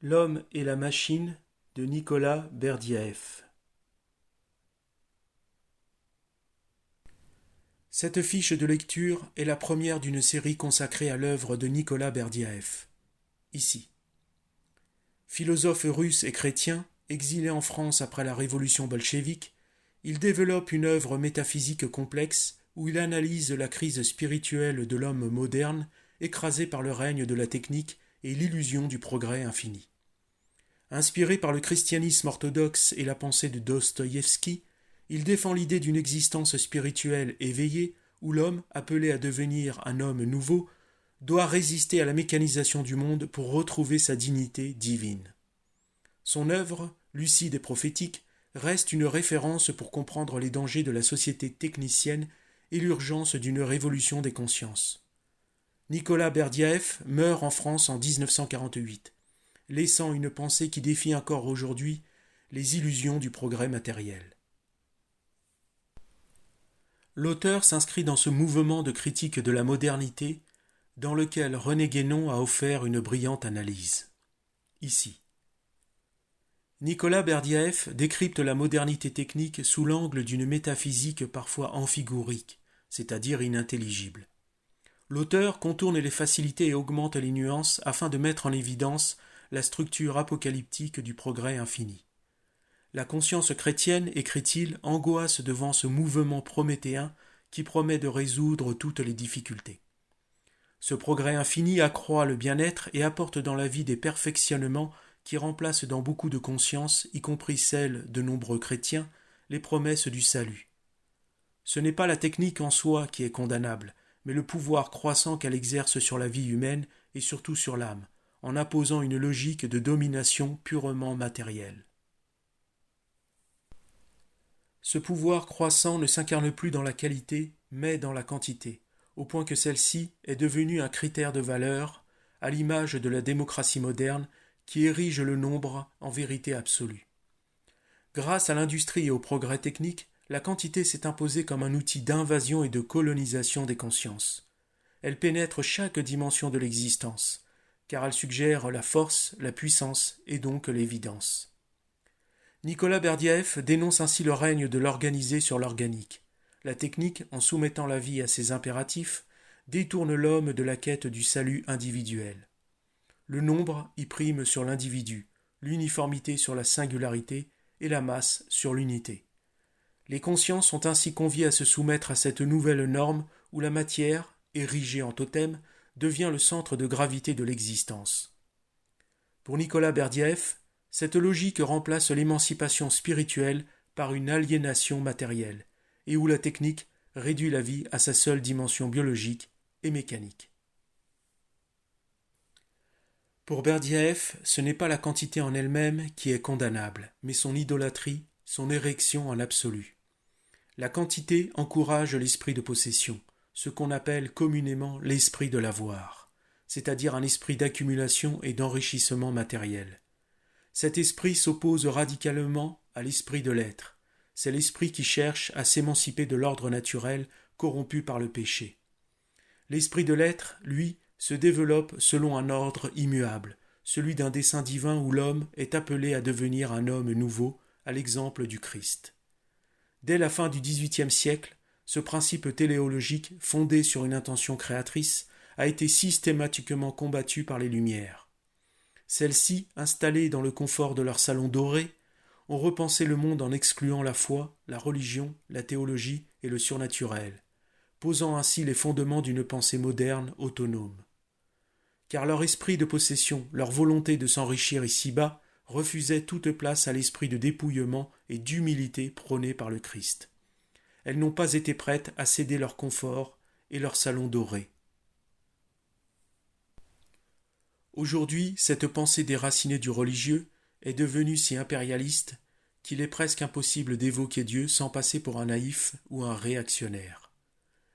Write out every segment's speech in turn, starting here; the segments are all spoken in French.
L'homme et la machine de Nicolas Berdyaev. Cette fiche de lecture est la première d'une série consacrée à l'œuvre de Nicolas Berdyaev. Ici. Philosophe russe et chrétien, exilé en France après la révolution bolchevique, il développe une œuvre métaphysique complexe où il analyse la crise spirituelle de l'homme moderne, écrasé par le règne de la technique et l'illusion du progrès infini. Inspiré par le christianisme orthodoxe et la pensée de Dostoïevski, il défend l'idée d'une existence spirituelle éveillée où l'homme, appelé à devenir un homme nouveau, doit résister à la mécanisation du monde pour retrouver sa dignité divine. Son œuvre, lucide et prophétique, reste une référence pour comprendre les dangers de la société technicienne et l'urgence d'une révolution des consciences. Nicolas Berdyaev meurt en France en 1948. Laissant une pensée qui défie encore aujourd'hui les illusions du progrès matériel. L'auteur s'inscrit dans ce mouvement de critique de la modernité dans lequel René Guénon a offert une brillante analyse. Ici. Nicolas Berdyaev décrypte la modernité technique sous l'angle d'une métaphysique parfois amphigourique, c'est-à-dire inintelligible. L'auteur contourne les facilités et augmente les nuances afin de mettre en évidence la structure apocalyptique du progrès infini. La conscience chrétienne, écrit-il, angoisse devant ce mouvement prométhéen qui promet de résoudre toutes les difficultés. Ce progrès infini accroît le bien-être et apporte dans la vie des perfectionnements qui remplacent dans beaucoup de consciences, y compris celles de nombreux chrétiens, les promesses du salut. Ce n'est pas la technique en soi qui est condamnable, mais le pouvoir croissant qu'elle exerce sur la vie humaine et surtout sur l'âme, en imposant une logique de domination purement matérielle. Ce pouvoir croissant ne s'incarne plus dans la qualité, mais dans la quantité, au point que celle-ci est devenue un critère de valeur, à l'image de la démocratie moderne qui érige le nombre en vérité absolue. Grâce à l'industrie et au progrès technique, la quantité s'est imposée comme un outil d'invasion et de colonisation des consciences. Elle pénètre chaque dimension de l'existence, car elle suggère la force, la puissance et donc l'évidence. Nicolas Berdyaev dénonce ainsi le règne de l'organisé sur l'organique. La technique, en soumettant la vie à ses impératifs, détourne l'homme de la quête du salut individuel. Le nombre y prime sur l'individu, l'uniformité sur la singularité et la masse sur l'unité. Les consciences sont ainsi conviées à se soumettre à cette nouvelle norme où la matière, érigée en totem, devient le centre de gravité de l'existence. Pour Nicolas Berdyaev, cette logique remplace l'émancipation spirituelle par une aliénation matérielle, et où la technique réduit la vie à sa seule dimension biologique et mécanique. Pour Berdyaev, ce n'est pas la quantité en elle-même qui est condamnable, mais son idolâtrie, son érection en l'absolu. La quantité encourage l'esprit de possession, ce qu'on appelle communément l'esprit de l'avoir, c'est-à-dire un esprit d'accumulation et d'enrichissement matériel. Cet esprit s'oppose radicalement à l'esprit de l'être. C'est l'esprit qui cherche à s'émanciper de l'ordre naturel corrompu par le péché. L'esprit de l'être, lui, se développe selon un ordre immuable, celui d'un dessein divin où l'homme est appelé à devenir un homme nouveau, à l'exemple du Christ. Dès la fin du XVIIIe siècle, ce principe téléologique, fondé sur une intention créatrice, a été systématiquement combattu par les Lumières. Celles-ci, installées dans le confort de leur salon doré, ont repensé le monde en excluant la foi, la religion, la théologie et le surnaturel, posant ainsi les fondements d'une pensée moderne autonome. Car leur esprit de possession, leur volonté de s'enrichir ici-bas, refusait toute place à l'esprit de dépouillement et d'humilité prôné par le Christ. Elles n'ont pas été prêtes à céder leur confort et leur salon doré. Aujourd'hui, cette pensée déracinée du religieux est devenue si impérialiste qu'il est presque impossible d'évoquer Dieu sans passer pour un naïf ou un réactionnaire.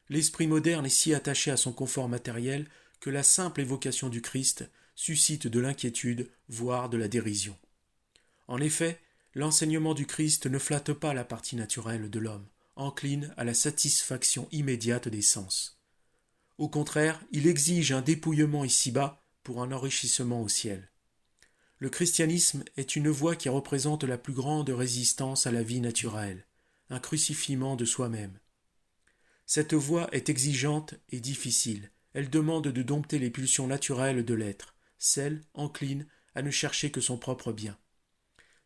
L'esprit moderne est si attaché à son confort matériel que la simple évocation du Christ suscite de l'inquiétude, voire de la dérision. En effet, l'enseignement du Christ ne flatte pas la partie naturelle de l'homme, encline à la satisfaction immédiate des sens. Au contraire, il exige un dépouillement ici-bas pour un enrichissement au ciel. Le christianisme est une voie qui représente la plus grande résistance à la vie naturelle, un crucifiement de soi-même. Cette voie est exigeante et difficile. Elle demande de dompter les pulsions naturelles de l'être, celles enclines à ne chercher que son propre bien.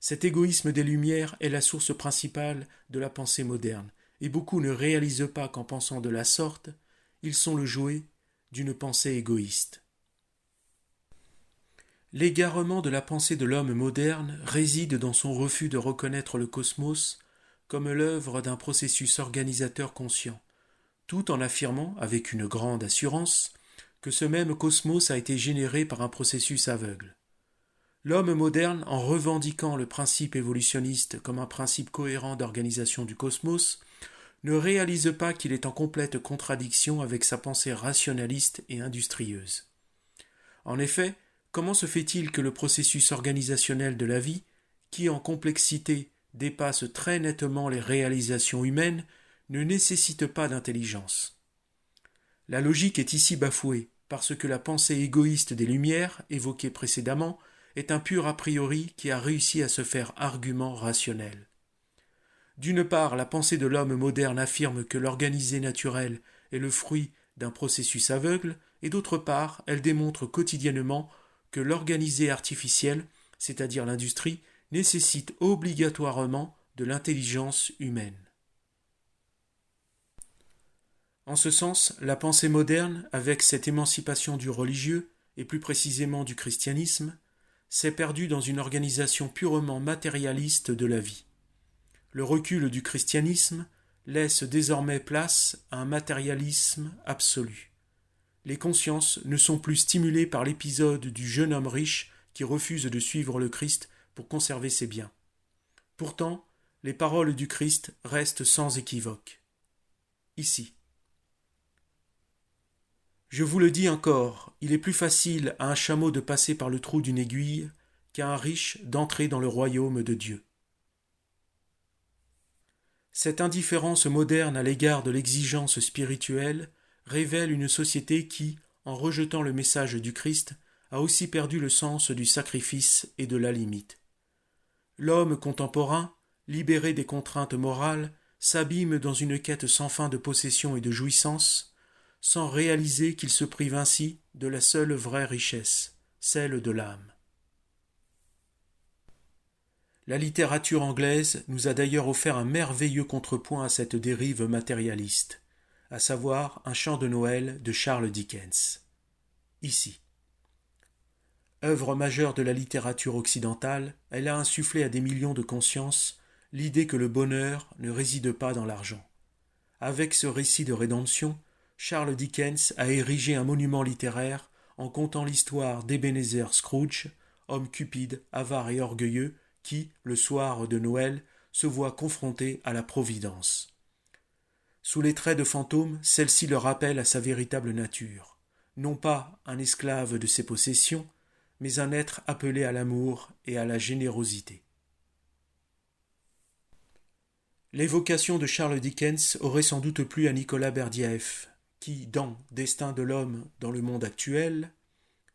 Cet égoïsme des Lumières est la source principale de la pensée moderne, et beaucoup ne réalisent pas qu'en pensant de la sorte, ils sont le jouet d'une pensée égoïste. L'égarement de la pensée de l'homme moderne réside dans son refus de reconnaître le cosmos comme l'œuvre d'un processus organisateur conscient, tout en affirmant, avec une grande assurance, que ce même cosmos a été généré par un processus aveugle. L'homme moderne, en revendiquant le principe évolutionniste comme un principe cohérent d'organisation du cosmos, ne réalise pas qu'il est en complète contradiction avec sa pensée rationaliste et industrieuse. En effet, comment se fait-il que le processus organisationnel de la vie, qui en complexité dépasse très nettement les réalisations humaines, ne nécessite pas d'intelligence? La logique est ici bafouée, parce que la pensée égoïste des Lumières, évoquée précédemment, est un pur a priori qui a réussi à se faire argument rationnel. D'une part, la pensée de l'homme moderne affirme que l'organisé naturel est le fruit d'un processus aveugle, et d'autre part, elle démontre quotidiennement que l'organisé artificiel, c'est-à-dire l'industrie, nécessite obligatoirement de l'intelligence humaine. En ce sens, la pensée moderne, avec cette émancipation du religieux, et plus précisément du christianisme, s'est perdue dans une organisation purement matérialiste de la vie. Le recul du christianisme laisse désormais place à un matérialisme absolu. Les consciences ne sont plus stimulées par l'épisode du jeune homme riche qui refuse de suivre le Christ pour conserver ses biens. Pourtant, les paroles du Christ restent sans équivoque. Ici. Je vous le dis encore, il est plus facile à un chameau de passer par le trou d'une aiguille qu'à un riche d'entrer dans le royaume de Dieu. Cette indifférence moderne à l'égard de l'exigence spirituelle révèle une société qui, en rejetant le message du Christ, a aussi perdu le sens du sacrifice et de la limite. L'homme contemporain, libéré des contraintes morales, s'abîme dans une quête sans fin de possession et de jouissance, sans réaliser qu'il se prive ainsi de la seule vraie richesse, celle de l'âme. La littérature anglaise nous a d'ailleurs offert un merveilleux contrepoint à cette dérive matérialiste, à savoir un chant de Noël de Charles Dickens. Ici. Œuvre majeure de la littérature occidentale, elle a insufflé à des millions de consciences l'idée que le bonheur ne réside pas dans l'argent. Avec ce récit de rédemption, Charles Dickens a érigé un monument littéraire en contant l'histoire d'Ebenezer Scrooge, homme cupide, avare et orgueilleux, qui, le soir de Noël, se voit confronté à la Providence. Sous les traits de fantôme, celle-ci le rappelle à sa véritable nature, non pas un esclave de ses possessions, mais un être appelé à l'amour et à la générosité. L'évocation de Charles Dickens aurait sans doute plu à Nicolas Berdyaev, qui, dans Destin de l'homme dans le monde actuel,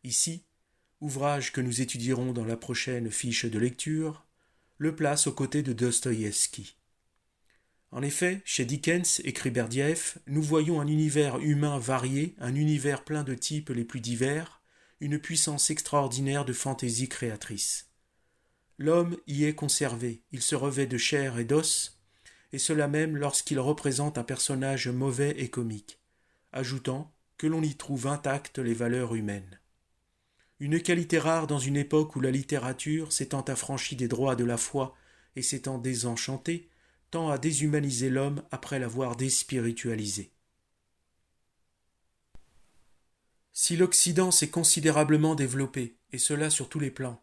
ici, ouvrage que nous étudierons dans la prochaine fiche de lecture, le place aux côtés de Dostoïevski. En effet, chez Dickens, écrit Berdyaev, nous voyons un univers humain varié, un univers plein de types les plus divers, une puissance extraordinaire de fantaisie créatrice. L'homme y est conservé, il se revêt de chair et d'os, et cela même lorsqu'il représente un personnage mauvais et comique, ajoutant que l'on y trouve intactes les valeurs humaines. Une qualité rare dans une époque où la littérature, s'étant affranchie des droits de la foi et s'étant désenchantée, tend à déshumaniser l'homme après l'avoir déspiritualisé. Si l'Occident s'est considérablement développé, et cela sur tous les plans,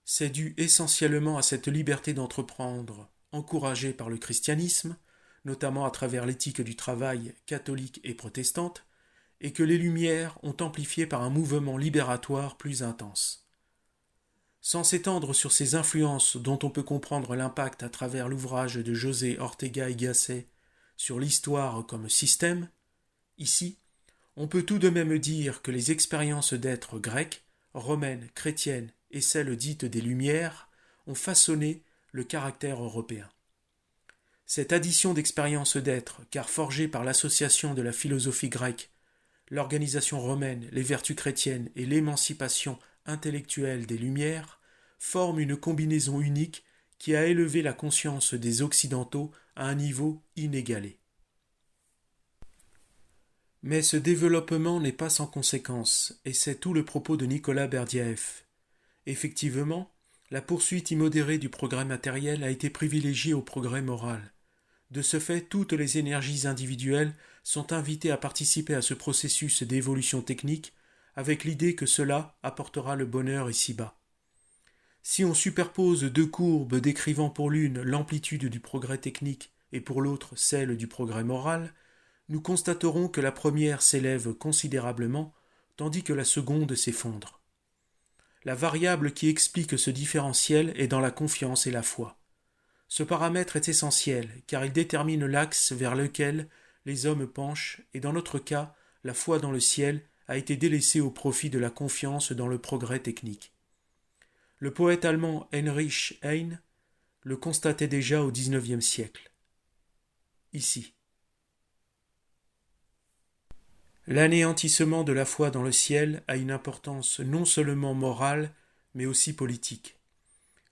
c'est dû essentiellement à cette liberté d'entreprendre, encouragée par le christianisme, notamment à travers l'éthique du travail catholique et protestante, et que les Lumières ont amplifié par un mouvement libératoire plus intense. Sans s'étendre sur ces influences dont on peut comprendre l'impact à travers l'ouvrage de José Ortega y Gasset sur l'histoire comme système, ici, on peut tout de même dire que les expériences d'êtres grecs, romaines, chrétiennes et celle dite des Lumières ont façonné le caractère européen. Cette addition d'expériences d'être, car forgée par l'association de la philosophie grecque, l'organisation romaine, les vertus chrétiennes et l'émancipation intellectuelle des Lumières, forme une combinaison unique qui a élevé la conscience des Occidentaux à un niveau inégalé. Mais ce développement n'est pas sans conséquences, et c'est tout le propos de Nicolas Berdyaev. Effectivement, la poursuite immodérée du progrès matériel a été privilégiée au progrès moral. De ce fait, toutes les énergies individuelles sont invitées à participer à ce processus d'évolution technique avec l'idée que cela apportera le bonheur ici-bas. Si on superpose deux courbes décrivant pour l'une l'amplitude du progrès technique et pour l'autre celle du progrès moral, nous constaterons que la première s'élève considérablement, tandis que la seconde s'effondre. La variable qui explique ce différentiel est dans la confiance et la foi. Ce paramètre est essentiel, car il détermine l'axe vers lequel les hommes penchent, et dans notre cas, la foi dans le ciel a été délaissée au profit de la confiance dans le progrès technique. Le poète allemand Heinrich Heine le constatait déjà au XIXe siècle. Ici. L'anéantissement de la foi dans le ciel a une importance non seulement morale, mais aussi politique.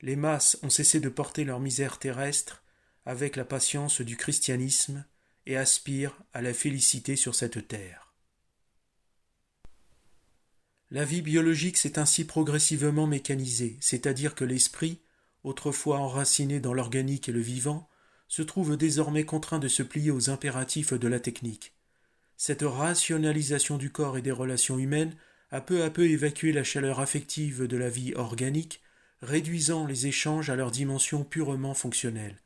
Les masses ont cessé de porter leur misère terrestre avec la patience du christianisme et aspirent à la félicité sur cette terre. La vie biologique s'est ainsi progressivement mécanisée, c'est-à-dire que l'esprit, autrefois enraciné dans l'organique et le vivant, se trouve désormais contraint de se plier aux impératifs de la technique. Cette rationalisation du corps et des relations humaines a peu à peu évacué la chaleur affective de la vie organique, réduisant les échanges à leur dimension purement fonctionnelle.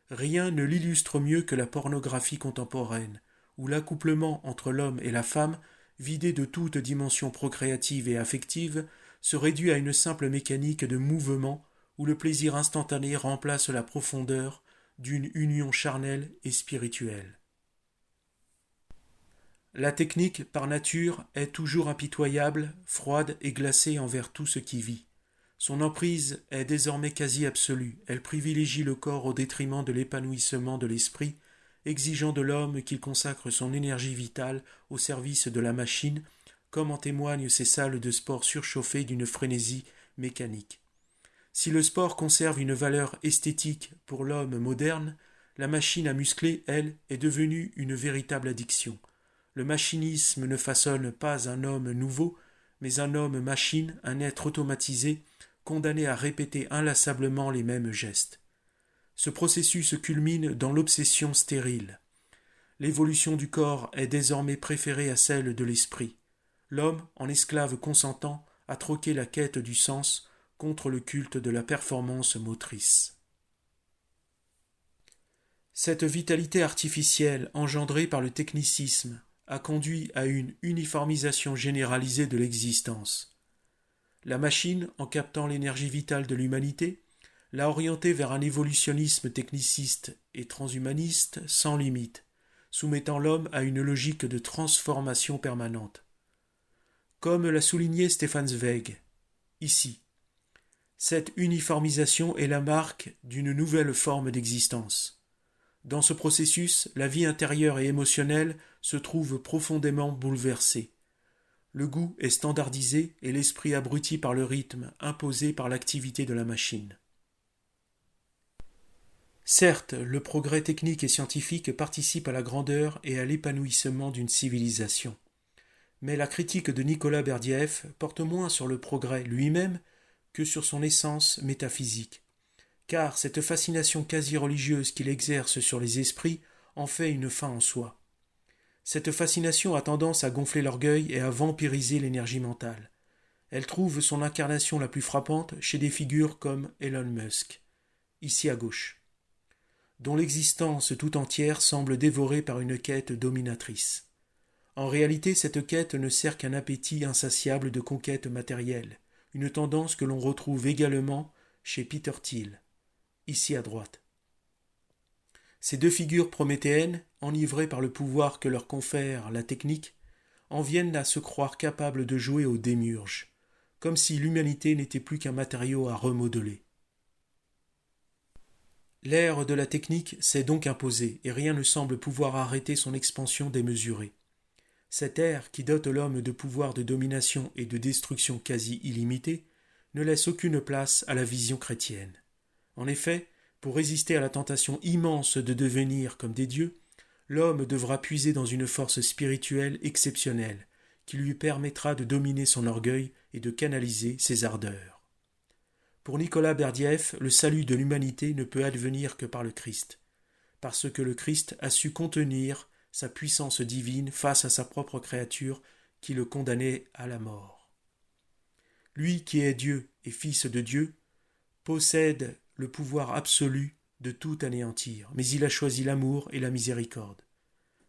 Rien ne l'illustre mieux que la pornographie contemporaine, où l'accouplement entre l'homme et la femme, vidé de toute dimension procréative et affective, se réduit à une simple mécanique de mouvement où le plaisir instantané remplace la profondeur d'une union charnelle et spirituelle. La technique, par nature, est toujours impitoyable, froide et glacée envers tout ce qui vit. Son emprise est désormais quasi absolue, elle privilégie le corps au détriment de l'épanouissement de l'esprit, exigeant de l'homme qu'il consacre son énergie vitale au service de la machine, comme en témoignent ces salles de sport surchauffées d'une frénésie mécanique. Si le sport conserve une valeur esthétique pour l'homme moderne, la machine à muscler, elle, est devenue une véritable addiction. Le machinisme ne façonne pas un homme nouveau, mais un homme-machine, un être automatisé, condamné à répéter inlassablement les mêmes gestes. Ce processus culmine dans l'obsession stérile. L'évolution du corps est désormais préférée à celle de l'esprit. L'homme, en esclave consentant, a troqué la quête du sens contre le culte de la performance motrice. Cette vitalité artificielle engendrée par le technicisme a conduit à une uniformisation généralisée de l'existence. La machine, en captant l'énergie vitale de l'humanité, l'a orientée vers un évolutionnisme techniciste et transhumaniste sans limite, soumettant l'homme à une logique de transformation permanente. Comme l'a souligné Stefan Zweig, ici, cette uniformisation est la marque d'une nouvelle forme d'existence. Dans ce processus, la vie intérieure et émotionnelle se trouve profondément bouleversée. Le goût est standardisé et l'esprit abruti par le rythme imposé par l'activité de la machine. Certes, le progrès technique et scientifique participe à la grandeur et à l'épanouissement d'une civilisation. Mais la critique de Nicolas Berdyaev porte moins sur le progrès lui-même que sur son essence métaphysique. Car cette fascination quasi-religieuse qu'il exerce sur les esprits en fait une fin en soi. Cette fascination a tendance à gonfler l'orgueil et à vampiriser l'énergie mentale. Elle trouve son incarnation la plus frappante chez des figures comme Elon Musk, ici à gauche, dont l'existence tout entière semble dévorée par une quête dominatrice. En réalité, cette quête ne sert qu'un appétit insatiable de conquête matérielle, une tendance que l'on retrouve également chez Peter Thiel, ici à droite. Ces deux figures prométhéennes, enivrées par le pouvoir que leur confère la technique, en viennent à se croire capables de jouer au démiurge. comme si l'humanité n'était plus qu'un matériau à remodeler. L'ère de la technique s'est donc imposée, et rien ne semble pouvoir arrêter son expansion démesurée. Cette ère, qui dote l'homme de pouvoirs de domination et de destruction quasi illimités, ne laisse aucune place à la vision chrétienne. En effet, pour résister à la tentation immense de devenir comme des dieux, l'homme devra puiser dans une force spirituelle exceptionnelle, qui lui permettra de dominer son orgueil et de canaliser ses ardeurs. Pour Nicolas Berdyaev, le salut de l'humanité ne peut advenir que par le Christ, parce que le Christ a su contenir sa puissance divine face à sa propre créature qui le condamnait à la mort. Lui qui est Dieu et Fils de Dieu, possède le pouvoir absolu de tout anéantir, mais il a choisi l'amour et la miséricorde.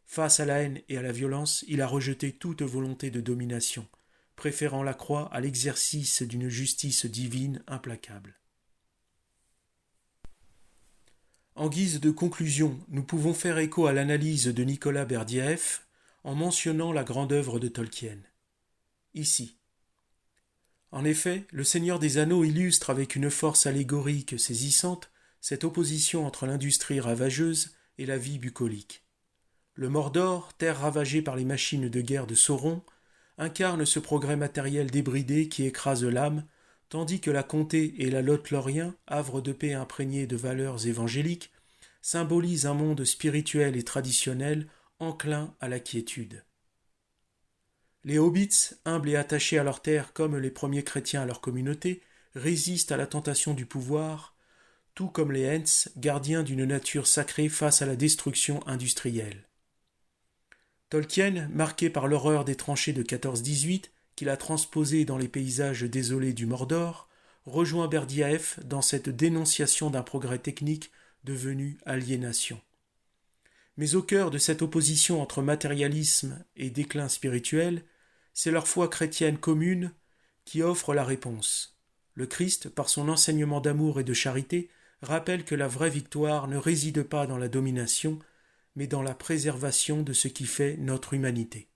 Face à la haine et à la violence, il a rejeté toute volonté de domination, préférant la croix à l'exercice d'une justice divine implacable. En guise de conclusion, nous pouvons faire écho à l'analyse de Nicolas Berdyaev en mentionnant la grande œuvre de Tolkien. Ici. En effet, le Seigneur des Anneaux illustre avec une force allégorique saisissante cette opposition entre l'industrie ravageuse et la vie bucolique. Le Mordor, terre ravagée par les machines de guerre de Sauron, incarne ce progrès matériel débridé qui écrase l'âme, tandis que la comté et la Lothlórien, havre de paix imprégné de valeurs évangéliques, symbolisent un monde spirituel et traditionnel enclin à la quiétude. Les hobbits, humbles et attachés à leur terre comme les premiers chrétiens à leur communauté, résistent à la tentation du pouvoir, tout comme les Ents, gardiens d'une nature sacrée face à la destruction industrielle. Tolkien, marqué par l'horreur des tranchées de 14-18, qu'il a transposées dans les paysages désolés du Mordor, rejoint Berdyaev dans cette dénonciation d'un progrès technique devenu aliénation. Mais au cœur de cette opposition entre matérialisme et déclin spirituel, c'est leur foi chrétienne commune qui offre la réponse. Le Christ, par son enseignement d'amour et de charité, rappelle que la vraie victoire ne réside pas dans la domination, mais dans la préservation de ce qui fait notre humanité.